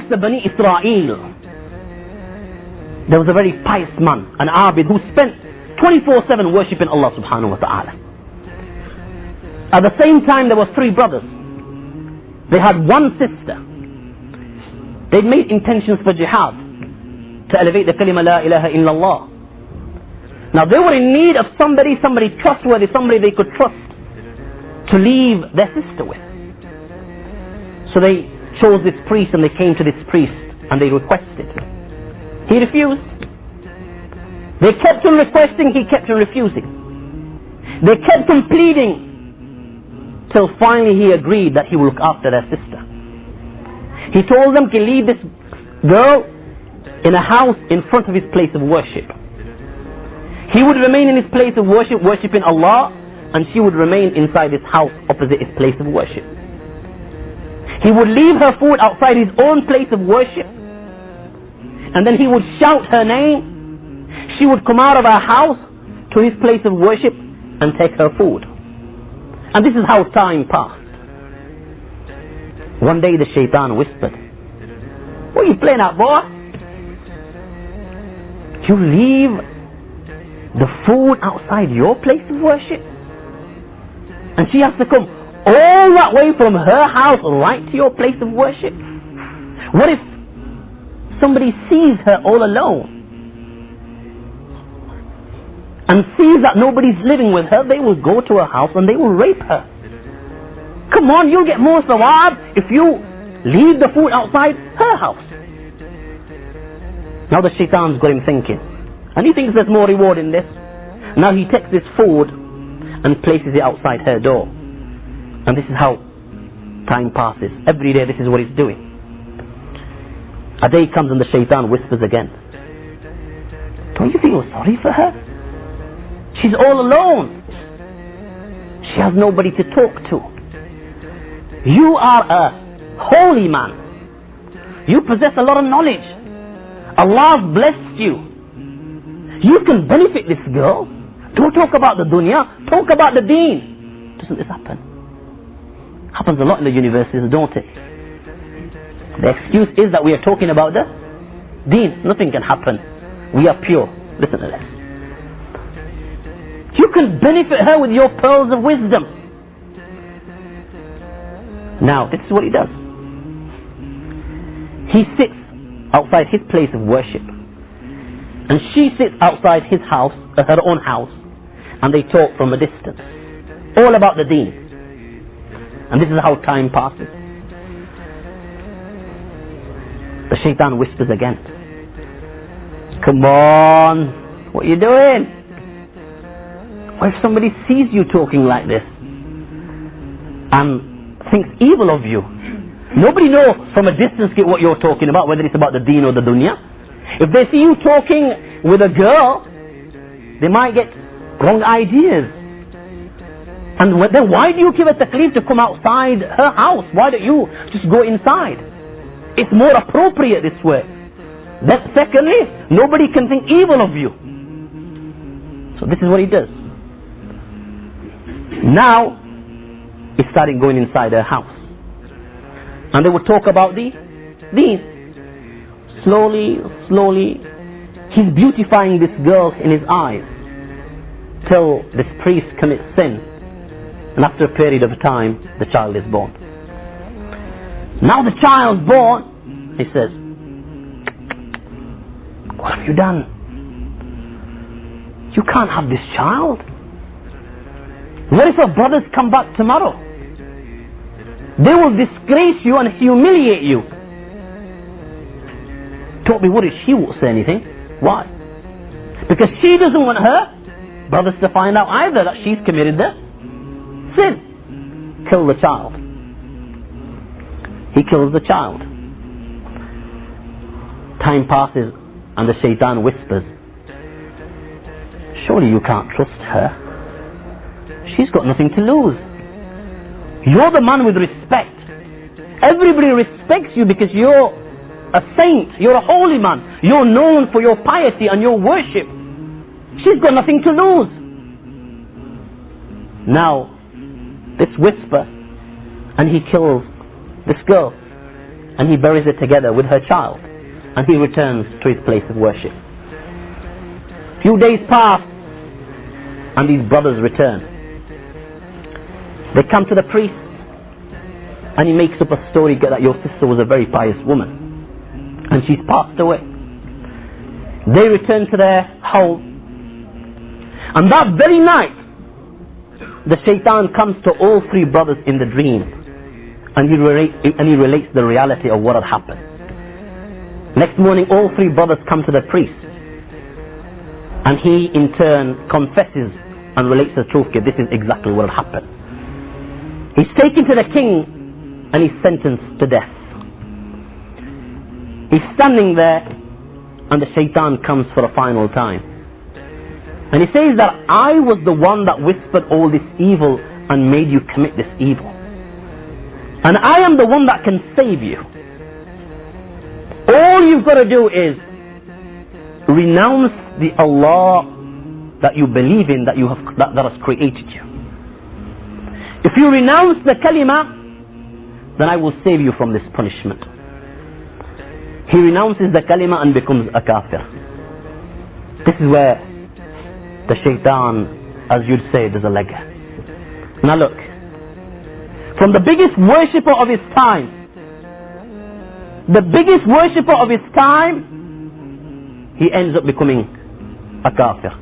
amongst the Bani Israel, there was a very pious man, an Abid, who spent 24/7 worshipping Allah subhanahu wa ta'ala. At the same time, there were 3 brothers. They had one sister. They'd made intentions for jihad, to elevate the kalima la ilaha illallah. Now they were in need of somebody trustworthy, somebody they could trust to leave their sister with. So they chose this priest, and they came to this priest and they requested. He refused. They kept on requesting, he kept on refusing. They kept on pleading, till finally he agreed that he would look after their sister. He told them to leave this girl in a house in front of his place of worship. He would remain in his place of worship, worshipping Allah, and she would remain inside his house opposite his place of worship. He would leave her food outside his own place of worship, and then he would shout her name. She would come out of her house to his place of worship and take her food. And this is how time passed. One day the shaitan whispered, "What are you playing at, boy? You leave the food outside your place of worship? And she has to come all that way from her house right to your place of worship? What if somebody sees her all alone and sees that nobody's living with her? They will go to her house and they will rape her. Come on, you'll get more sawab if you leave the food outside her house." Now the shaitan's got him thinking, and he thinks there's more reward in this. Now he takes this food and places it outside her door. And this is how time passes. Every day this is what he's doing. A day comes and the shaitan whispers again, "Don't you feel sorry for her? She's all alone. She has nobody to talk to. You are a holy man. You possess a lot of knowledge. Allah has blessed you. You can benefit this girl. Don't talk about the dunya, talk about the deen." Doesn't this happen? Happens a lot in the universities, don't it? The excuse is that we are talking about the deen. Nothing can happen. We are pure. Listen to this. You can benefit her with your pearls of wisdom. Now, this is what he does. He sits outside his place of worship, and she sits outside his house, her own house, and they talk from a distance, all about the deen. And this is how time passes. The shaitan whispers again, "Come on, what are you doing? What if somebody sees you talking like this and thinks evil of you? Nobody knows from a distance what you're talking about, whether it's about the deen or the dunya. If they see you talking with a girl, they might get wrong ideas. And then why do you give a taklif to come outside her house? Why don't you just go inside? It's more appropriate this way. Then secondly, nobody can think evil of you." So this is what he does. Now, he started going inside her house. And they would talk about the deen. Slowly, slowly, he's beautifying this girl in his eyes till this priest commits sin. And after a period of time, the child is born. Now the child's born, he says, "What have you done? You can't have this child. What if her brothers come back tomorrow? They will disgrace you and humiliate you." Don't be worried, she won't say anything. Why? Because she doesn't want her brothers to find out either that she's committed the sin. Kill the child. He kills the child. Time passes and the shaitan whispers, "Surely you can't trust her. She's got nothing to lose. You're the man with respect. Everybody respects you because you're a saint, you're a holy man. You're known for your piety and your worship. She's got nothing to lose." Now, this whisper, and he kills this girl. and he buries it together with her child, and he returns to his place of worship. Few days pass, and these brothers return. They come to the priest, and he makes up a story that your sister was a very pious woman, and she's passed away. They return to their home, and that very night, the shaitan comes to all three brothers in the dream, and he relates the reality of what had happened. Next morning, all three brothers come to the priest, and he in turn confesses and relates the truth. Okay, this is exactly what had happened. He's taken to the king, and he's sentenced to death. He's standing there, and the shaitan comes for a final time. And he says that I was the one that whispered all this evil and made you commit this evil. And I am the one that can save you. All you've got to do is renounce the Allah that you believe in, that has created you. If you renounce the kalima, then I will save you from this punishment. He renounces the kalima and becomes a kafir. This is where the shaitan, as you'd say, does a leg. Now look, from the biggest worshipper of his time, he ends up becoming a kafir.